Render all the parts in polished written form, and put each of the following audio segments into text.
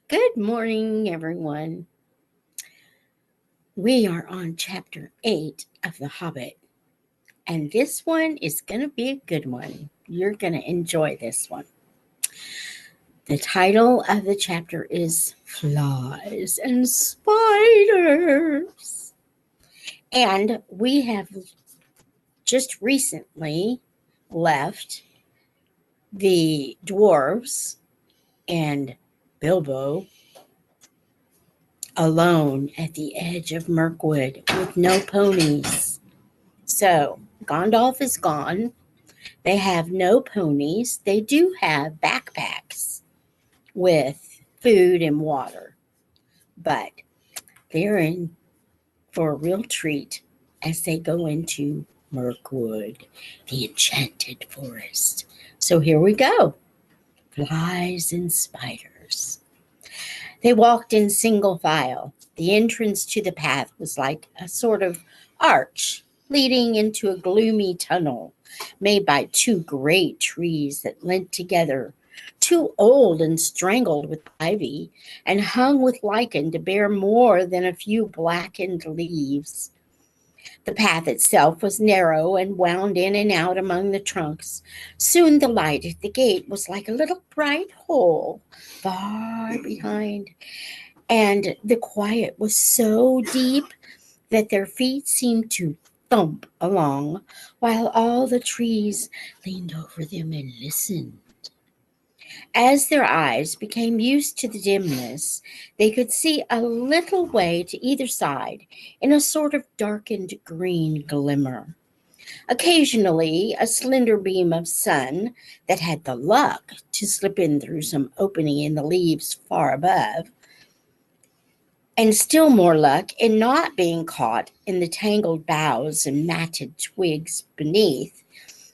Good morning, everyone. We are on chapter 8 of The Hobbit, and this one is going to be a good one. You're going to enjoy this one. The title of the chapter is Flies and Spiders. And we have just recently left the dwarves and Bilbo alone at the edge of Mirkwood with no ponies. So Gandalf is gone. They have no ponies. They do have backpacks with food and water, but they're in for a real treat as they go into Mirkwood, the enchanted forest. So here we go. Flies and spiders. They walked in single file. The entrance to the path was like a sort of arch leading into a gloomy tunnel made by two great trees that leant together, too old and strangled with ivy, and hung with lichen to bear more than a few blackened leaves. The path itself was narrow and wound in and out among the trunks. Soon the light at the gate was like a little bright hole far behind, and the quiet was so deep that their feet seemed to thump along while all the trees leaned over them and listened. As their eyes became used to the dimness, they could see a little way to either side in a sort of darkened green glimmer. Occasionally, a slender beam of sun that had the luck to slip in through some opening in the leaves far above, and still more luck in not being caught in the tangled boughs and matted twigs beneath,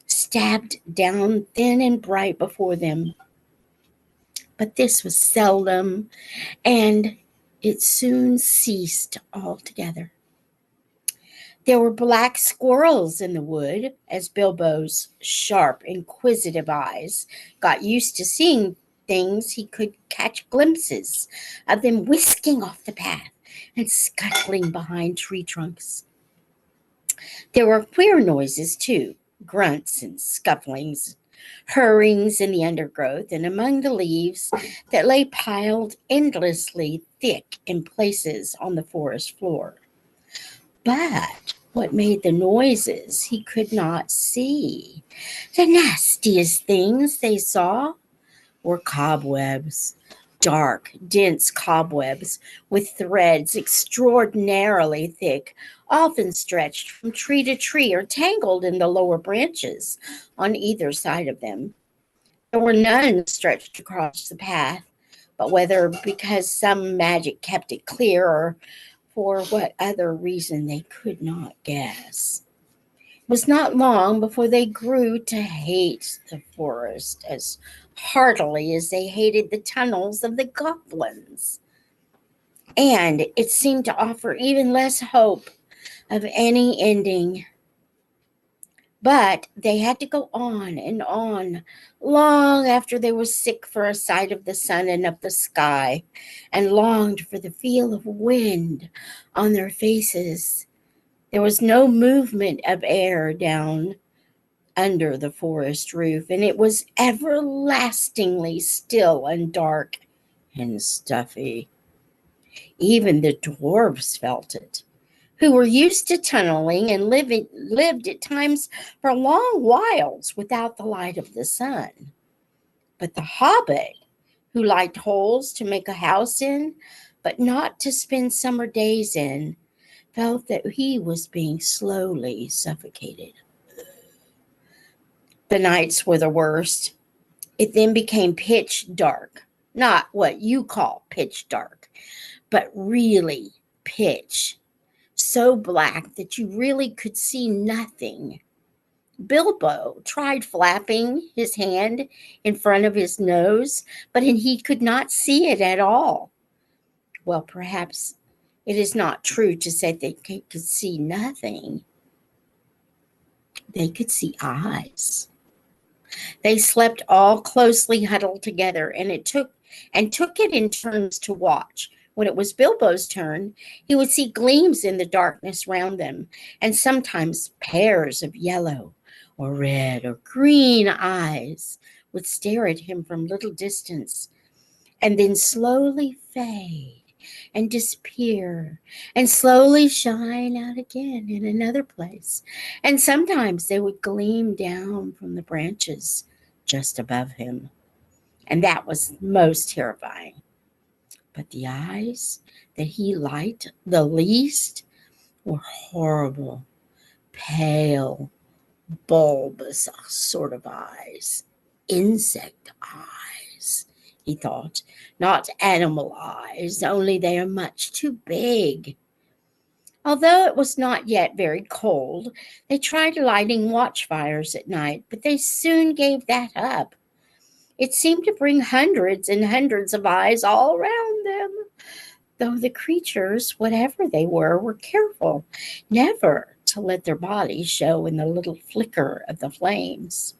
stabbed down thin and bright before them. But this was seldom, and it soon ceased altogether. There were black squirrels in the wood, as Bilbo's sharp, inquisitive eyes got used to seeing things. He could catch glimpses of them whisking off the path and scuttling behind tree trunks. There were queer noises, too, grunts and scufflings, hurryings in the undergrowth and among the leaves that lay piled endlessly thick in places on the forest floor. But what made the noises he could not see. The nastiest things they saw were cobwebs, dark, dense cobwebs with threads extraordinarily thick, often stretched from tree to tree or tangled in the lower branches on either side of them. There were none stretched across the path, but whether because some magic kept it clear or for what other reason they could not guess. It was not long before they grew to hate the forest as heartily as they hated the tunnels of the goblins. And it seemed to offer even less hope of any ending. But they had to go on, long after they were sick for a sight of the sun and of the sky, and longed for the feel of wind on their faces. There was no movement of air down under the forest roof, and it was everlastingly still and dark and stuffy. Even the dwarfs felt it, who were used to tunneling and lived at times for long whiles without the light of the sun. But the hobbit, who liked holes to make a house in, but not to spend summer days in, felt that he was being slowly suffocated. The nights were the worst. It then became pitch dark, not what you call pitch dark, but really pitch, so black that you really could see nothing. Bilbo tried flapping his hand in front of his nose, but he could not see it at all. Well, perhaps it is not true to say they could see nothing. They could see eyes. They slept all closely huddled together, and took it in turns to watch. When it was Bilbo's turn, he would see gleams in the darkness round them, and sometimes pairs of yellow or red or green eyes would stare at him from little distance, and then slowly fade and disappear and slowly shine out again in another place. And sometimes they would gleam down from the branches just above him. And that was most terrifying. But the eyes that he liked the least were horrible, pale, bulbous sort of eyes, insect eyes, he thought, not animal eyes, only they are much too big. Although it was not yet very cold, they tried lighting watchfires at night, but they soon gave that up. It seemed to bring hundreds and hundreds of eyes all around them, though the creatures, whatever they were careful never to let their bodies show in the little flicker of the flames.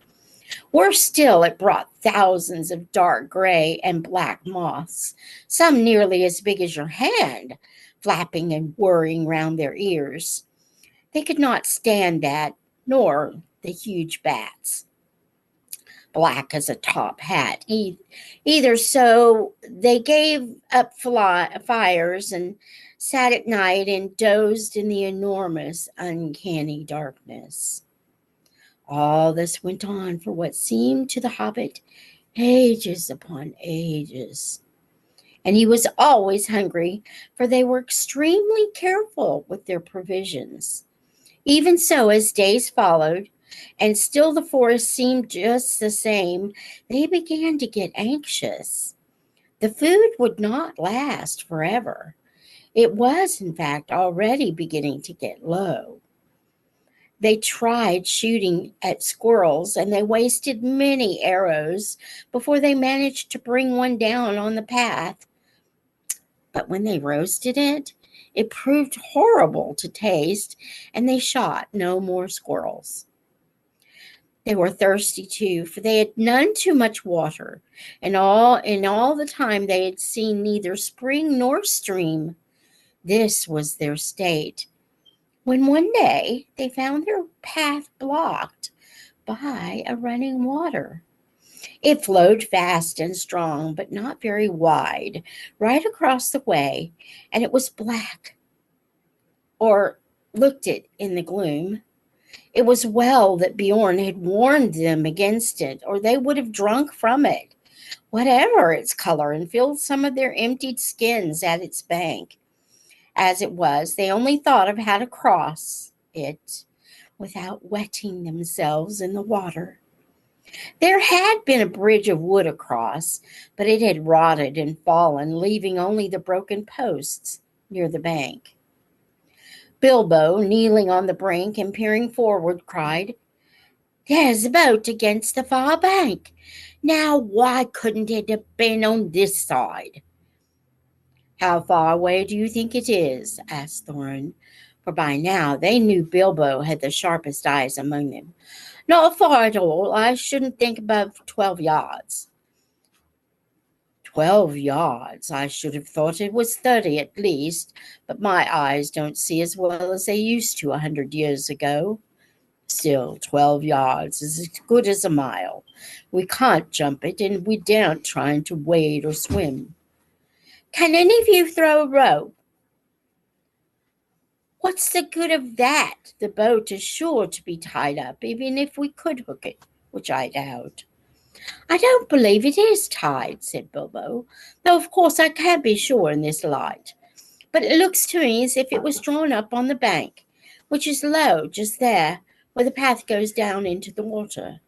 Worse still, it brought thousands of dark gray and black moths, some nearly as big as your hand, flapping and whirring round their ears. They could not stand that, nor the huge bats, black as a top hat, either. So they gave up fires and sat at night and dozed in the enormous, uncanny darkness. All this went on for what seemed to the hobbit ages upon ages. And he was always hungry, for they were extremely careful with their provisions. Even so, as days followed, and still the forest seemed just the same, they began to get anxious. The food would not last forever. It was, in fact, already beginning to get low. They tried shooting at squirrels, and they wasted many arrows before they managed to bring one down on the path. But when they roasted it, it proved horrible to taste, and they shot no more squirrels. They were thirsty too, for they had none too much water, and in all the time they had seen neither spring nor stream. This was their state, when one day they found their path blocked by a running water. It flowed fast and strong, but not very wide, right across the way, and it was black, or looked it in the gloom. It was well that Bjorn had warned them against it, or they would have drunk from it, whatever its color, and filled some of their emptied skins at its bank. As it was, they only thought of how to cross it without wetting themselves in the water. There had been a bridge of wood across, but it had rotted and fallen, leaving only the broken posts near the bank. Bilbo, kneeling on the brink and peering forward, cried, "There's a boat against the far bank. Now, why couldn't it have been on this side?" "How far away do you think it is?" asked Thorin, for by now they knew Bilbo had the sharpest eyes among them. "Not far at all. I shouldn't think above 12 yards. 12 yards? I should have thought it was 30 at least, but my eyes don't see as well as they used to 100 years ago. Still, 12 yards is as good as a mile. We can't jump it, and we daren't try to wade or swim. Can any of you throw a rope?" "What's the good of that? The boat is sure to be tied up, even if we could hook it, which I doubt." "I don't believe it is tied," said Bilbo, "though of course I can't be sure in this light. But it looks to me as if it was drawn up on the bank, which is low just there, where the path goes down into the water.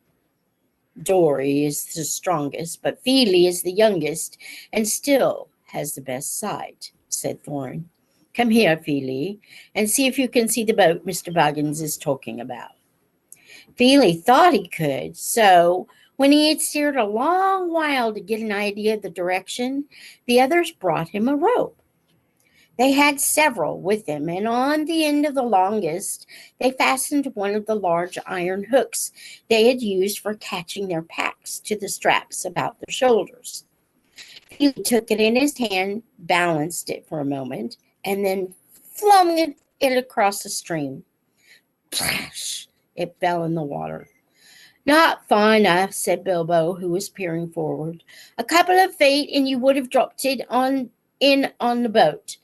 Dory is the strongest, but Feely is the youngest, and still has the best sight," said Thorin. "Come here, Feely, and see if you can see the boat Mr. Buggins is talking about." Feely thought he could, so when he had steered a long while to get an idea of the direction, the others brought him a rope. They had several with them, and on the end of the longest they fastened one of the large iron hooks they had used for catching their packs to the straps about their shoulders. He took it in his hand, balanced it for a moment, and then flung it across the stream. Plash! It fell in the water. Not far enough, said Bilbo, who was peering forward. A couple of feet, and you would have dropped it on the boat.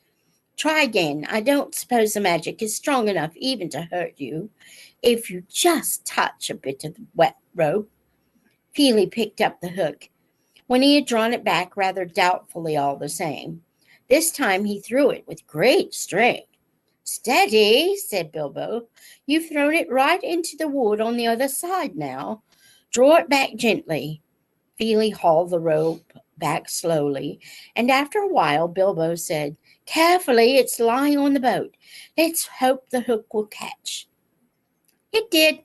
Try again. I don't suppose the magic is strong enough even to hurt you. If you just touch a bit of the wet rope. Feely picked up the hook, when he had drawn it back rather doubtfully all the same. This time he threw it with great strength. Steady, said Bilbo. You've thrown it right into the wood on the other side now. Draw it back gently. Feely hauled the rope back slowly, and after a while Bilbo said, Carefully, it's lying on the boat. Let's hope the hook will catch. It did.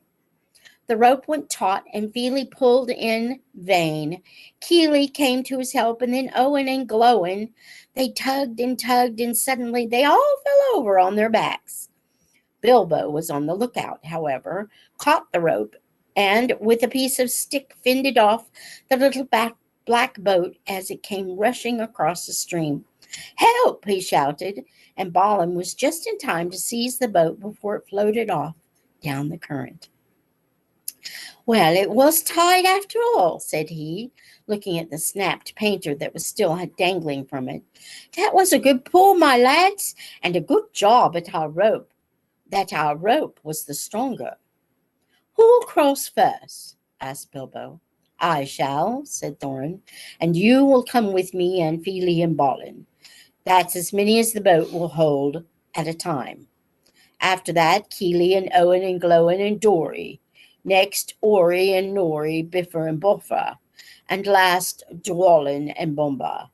The rope went taut, and Feely pulled in vain. Keely came to his help, and then Owen and Glowin. They tugged, and suddenly they all fell over on their backs. Bilbo was on the lookout, however, caught the rope, and with a piece of stick fended off the little black boat as it came rushing across the stream. Help! He shouted, and Balin was just in time to seize the boat before it floated off down the current. Well, it was tied after all, said he, looking at the snapped painter that was still dangling from it. That was a good pull, my lads, and a good job at our rope. That our rope was the stronger. Who'll cross first? Asked Bilbo. I shall, said Thorin, and you will come with me and Feely and Balin. That's as many as the boat will hold at a time. After that, Keely and Owen and Glowin and Dory. Next, Ori and Nori, Bifur and Boffa. And last, Dwalin and BOMBUR.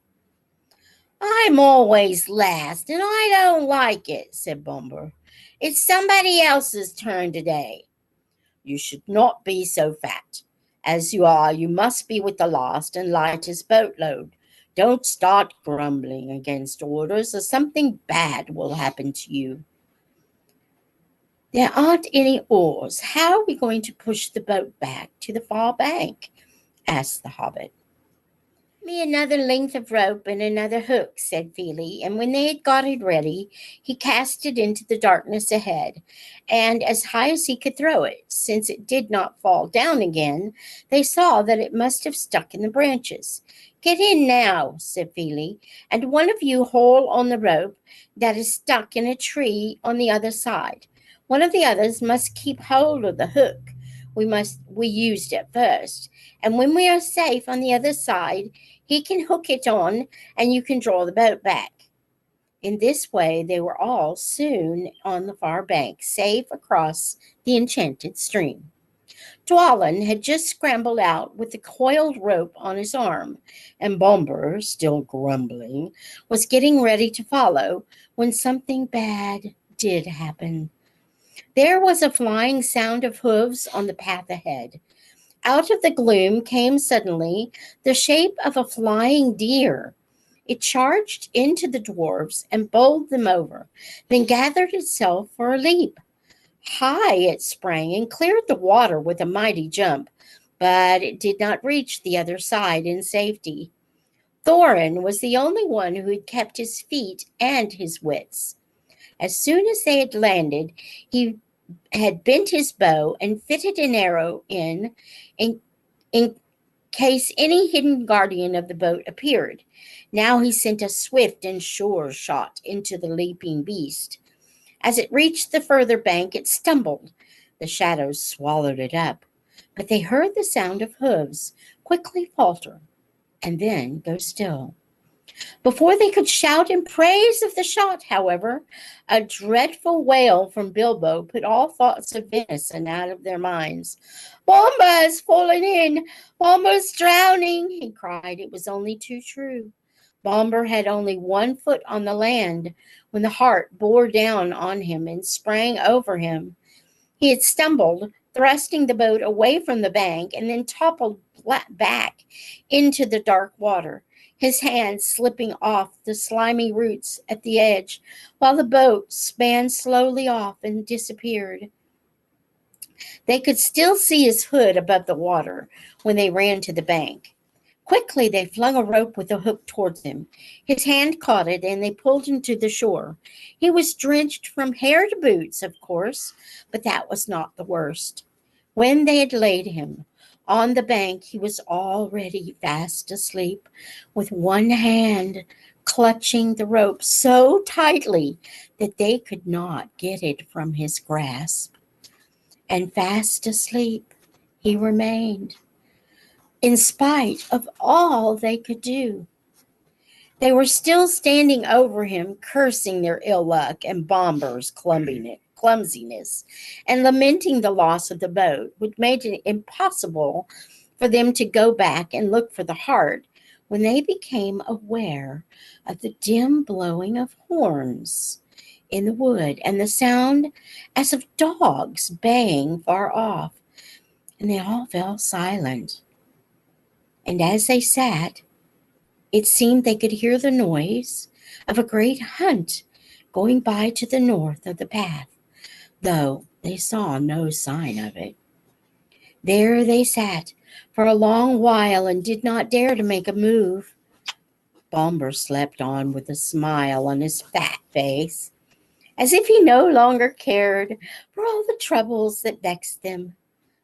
I'm always last, and I don't like it, said BOMBUR. It's somebody else's turn today. You should not be so fat. As you are, you must be with the last and lightest boatload. Don't start grumbling against orders, or something bad will happen to you. There aren't any oars. How are we going to push the boat back to the far bank? Asked the Hobbit. Me another length of rope and another hook, said Feely, and when they had got it ready, he cast it into the darkness ahead, and as high as he could throw it. Since it did not fall down again, they saw that it must have stuck in the branches. Get in now, said Feely, and one of you haul on the rope that is stuck in a tree on the other side. One of the others must keep hold of the hook we used at first, and when we are safe on the other side, he can hook it on, and you can draw the boat back. In this way, they were all soon on the far bank, safe across the enchanted stream. Dwalin had just scrambled out with the coiled rope on his arm, and BOMBUR, still grumbling, was getting ready to follow when something bad did happen. There was a flying sound of hooves on the path ahead. Out of the gloom came suddenly the shape of a flying deer. It charged into the dwarves and bowled them over, then gathered itself for a leap. High it sprang and cleared the water with a mighty jump, but it did not reach the other side in safety. Thorin was the only one who had kept his feet and his wits. As soon as they had landed, he had bent his bow and fitted an arrow in case any hidden guardian of the boat appeared. Now he sent a swift and sure shot into the leaping beast. As it reached the further bank, it stumbled. The shadows swallowed it up, but they heard the sound of hooves quickly falter and then go still. Before they could shout in praise of the shot, however, a dreadful wail from Bilbo put all thoughts of venison out of their minds. Bombur's fallen in! Bombur's drowning! He cried. It was only too true. Bombur had only 1 foot on the land when the heart bore down on him and sprang over him. He had stumbled, thrusting the boat away from the bank, and then toppled back into the dark water. his hands slipping off the slimy roots at the edge, while the boat span slowly off and disappeared. They could still see his hood above the water when they ran to the bank. Quickly, they flung a rope with a hook towards him. His hand caught it, and they pulled him to the shore. He was drenched from hair to boots, of course, but that was not the worst. When they had laid him on the bank, he was already fast asleep, with one hand clutching the rope so tightly that they could not get it from his grasp. And fast asleep he remained, in spite of all they could do. They were still standing over him, cursing their ill luck and BOMBUR's clumsiness, and lamenting the loss of the boat, which made it impossible for them to go back and look for the heart, when they became aware of the dim blowing of horns in the wood and the sound as of dogs baying far off, and they all fell silent. And as they sat, it seemed they could hear the noise of a great hunt going by to the north of the path, though they saw no sign of it. There they sat for a long while and did not dare to make a move. BOMBUR slept on with a smile on his fat face, as if he no longer cared for all the troubles that vexed them.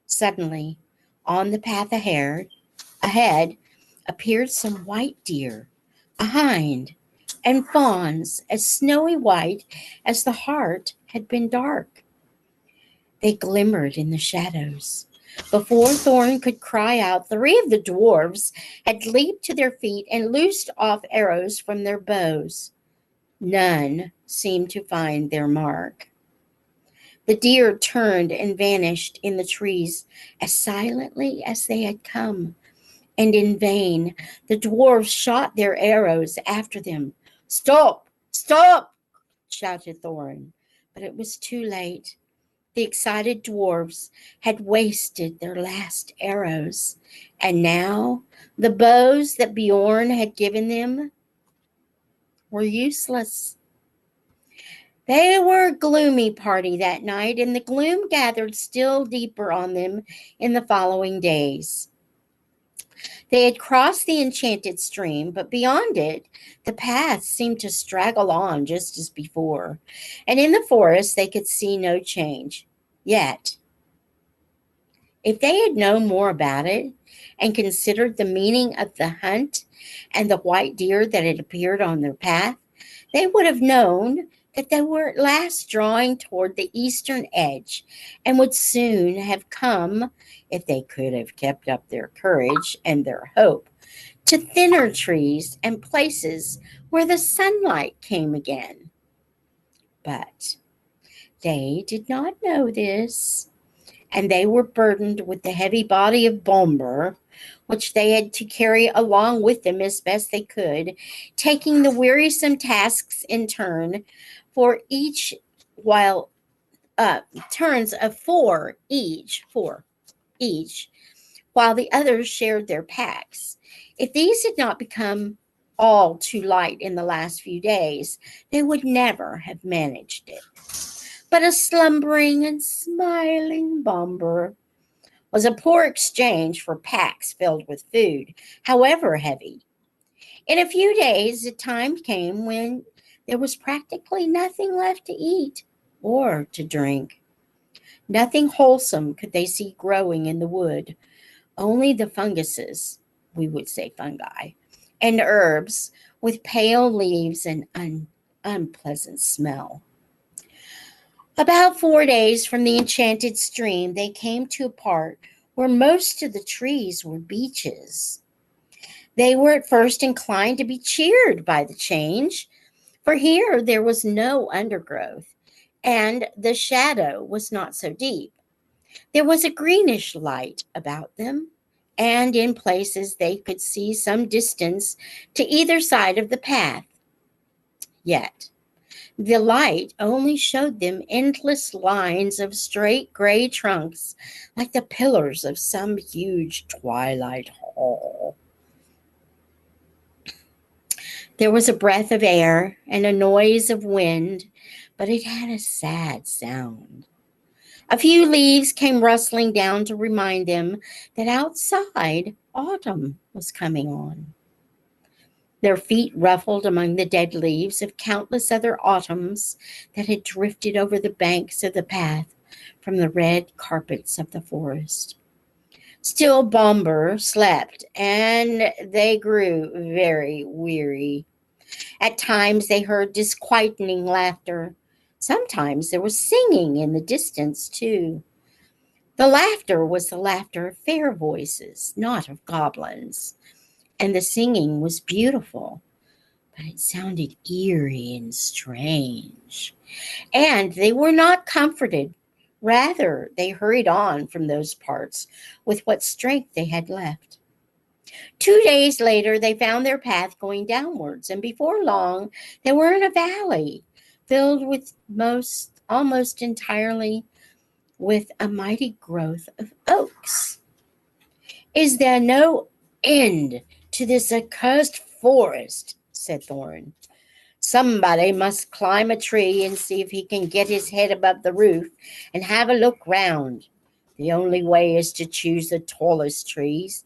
Suddenly, on the path ahead appeared some white deer, a hind, and fawns as snowy white as the heart had been dark. They glimmered in the shadows. Before Thorn could cry out, 3 of the dwarfs had leaped to their feet and loosed off arrows from their bows. None seemed to find their mark. The deer turned and vanished in the trees as silently as they had come, and in vain the dwarfs shot their arrows after them. "Stop! Stop!" shouted Thorin, but it was too late. The excited dwarfs had wasted their last arrows, and now the bows that Bjorn had given them were useless. They were a gloomy party that night, and the gloom gathered still deeper on them in the following days. They had crossed the enchanted stream, but beyond it, the path seemed to straggle on just as before, and in the forest they could see no change. Yet, if they had known more about it and considered the meaning of the hunt and the white deer that had appeared on their path, they would have known that they were at last drawing toward the eastern edge and would soon have come, if they could have kept up their courage and their hope, to thinner trees and places where the sunlight came again. But they did not know this, and they were burdened with the heavy body of BOMBUR, which they had to carry along with them as best they could, taking the wearisome tasks in turn for each, while turns of four each, while the others shared their packs. If these had not become all too light in the last few days, they would never have managed it. But a slumbering and smiling BOMBUR was a poor exchange for packs filled with food, however heavy. In a few days, a time came when there was practically nothing left to eat or to drink. Nothing wholesome could they see growing in the wood, only the funguses, we would say fungi, and herbs with pale leaves and unpleasant smell. About 4 days from the enchanted stream, they came to a part where most of the trees were beeches. They were at first inclined to be cheered by the change, for here there was no undergrowth, and the shadow was not so deep. There was a greenish light about them, and in places they could see some distance to either side of the path. Yet the light only showed them endless lines of straight gray trunks, like the pillars of some huge twilight hall. There was a breath of air and a noise of wind, but it had a sad sound. A few leaves came rustling down to remind them that outside autumn was coming on. Their feet ruffled among the dead leaves of countless other autumns that had drifted over the banks of the path from the red carpets of the forest. Still BOMBUR slept, and they grew very weary. At times they heard disquieting laughter. Sometimes there was singing in the distance, too. The laughter was the laughter of fair voices, not of goblins. And the singing was beautiful, but it sounded eerie and strange. And they were not comforted. Rather, they hurried on from those parts with what strength they had left. 2 days later, they found their path going downwards, and before long, they were in a valley filled with almost entirely with a mighty growth of oaks. "Is there no end to this accursed forest?" said Thorn. "Somebody must climb a tree and see if he can get his head above the roof and have a look round. The only way is to choose the tallest trees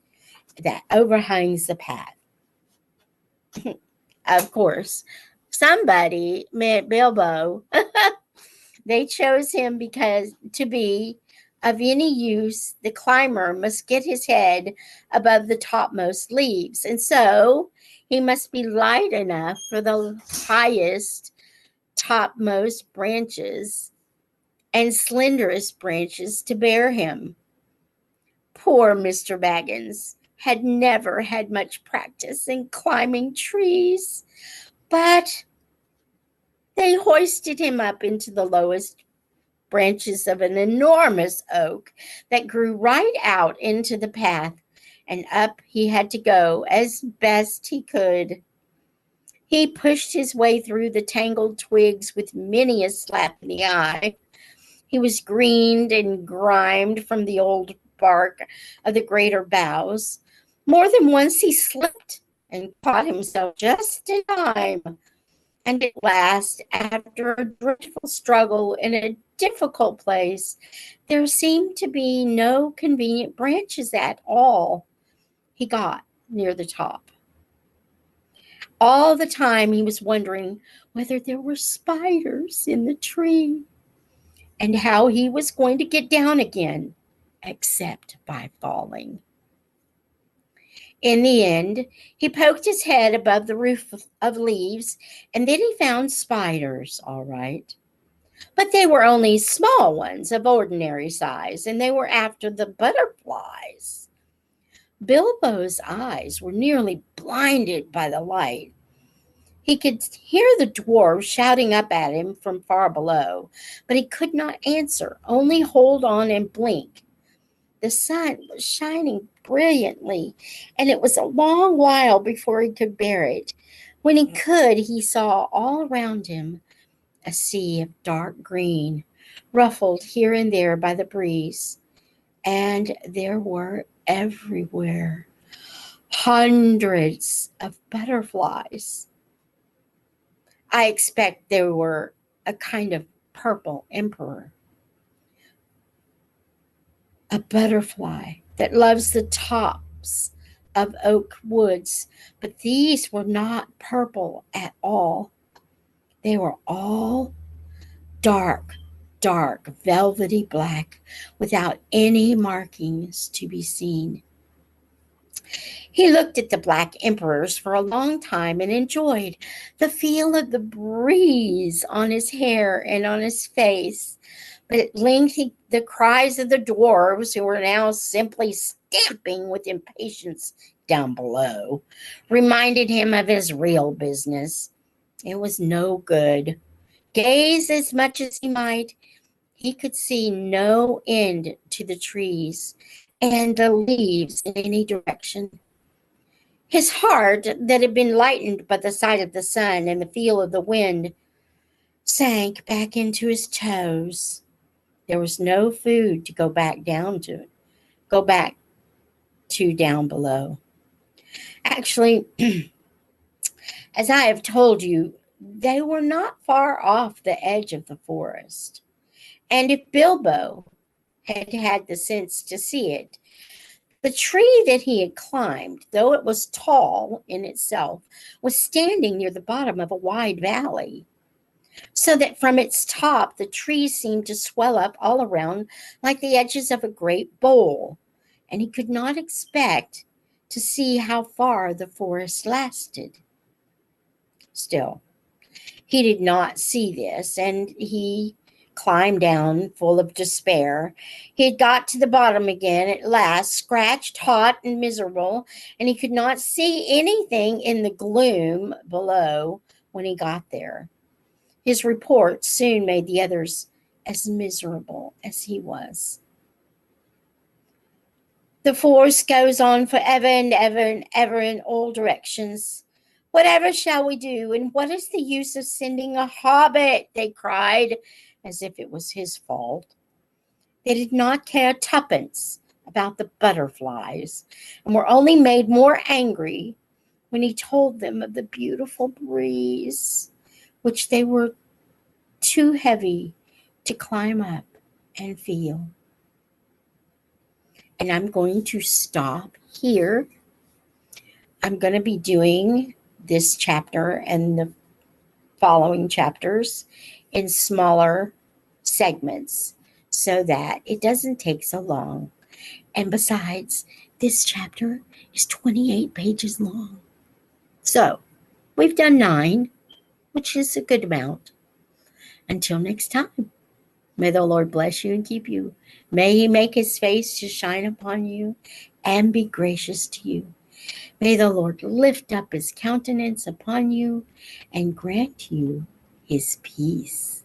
that overhangs the path." Of course, somebody meant Bilbo. They chose him because to be of any use, the climber must get his head above the topmost leaves, and so he must be light enough for the highest, topmost branches and slenderest branches to bear him. Poor Mr. Baggins had never had much practice in climbing trees, but they hoisted him up into the lowest branches of an enormous oak that grew right out into the path, and up he had to go as best he could. He pushed his way through the tangled twigs with many a slap in the eye. He was greened and grimed from the old bark of the greater boughs. More than once he slipped and caught himself just in time. And at last, after a dreadful struggle in a difficult place, there seemed to be no convenient branches at all. He got near the top. All the time he was wondering whether there were spiders in the tree and how he was going to get down again, except by falling. In the end, he poked his head above the roof of leaves, and then he found spiders, all right. But they were only small ones of ordinary size, and they were after the butterflies. Bilbo's eyes were nearly blinded by the light. He could hear the dwarves shouting up at him from far below, but he could not answer, only hold on and blink. The sun was shining brilliantly, and it was a long while before he could bear it. When he could, he saw all around him a sea of dark green, ruffled here and there by the breeze. And there were everywhere hundreds of butterflies. I expect they were a kind of purple emperor. A butterfly that loves the tops of oak woods, but these were not purple at all. They were all dark, dark, velvety black, without any markings to be seen. He looked at the black emperors for a long time and enjoyed the feel of the breeze on his hair and on his face. But at length the cries of the dwarves, who were now simply stamping with impatience down below, reminded him of his real business. It was no good. Gaze as much as he might, he could see no end to the trees and the leaves in any direction. His heart, that had been lightened by the sight of the sun and the feel of the wind, sank back into his toes. There was no food to go back to down below. Actually, As I have told you, they were not far off the edge of the forest. And if Bilbo had had the sense to see it, the tree that he had climbed, though it was tall in itself, was standing near the bottom of a wide valley, so that from its top the trees seemed to swell up all around like the edges of a great bowl, and he could not expect to see how far the forest lasted. Still, he did not see this, and he climbed down full of despair. He had got to the bottom again at last, scratched, hot, and miserable, and he could not see anything in the gloom below when he got there. His report soon made the others as miserable as he was. The force goes on forever and ever and ever in all directions. Whatever shall we do, and what is the use of sending a hobbit? They cried, as if it was his fault. They did not care tuppence about the butterflies, and were only made more angry when he told them of the beautiful breeze, which they were too heavy to climb up and feel. And I'm going to stop here. I'm going to be doing this chapter and the following chapters in smaller segments so that it doesn't take so long. And besides, this chapter is 28 pages long. So we've done 9, which is a good amount. Until next time, may the Lord bless you and keep you. May he make his face to shine upon you and be gracious to you. May the Lord lift up his countenance upon you and grant you his peace.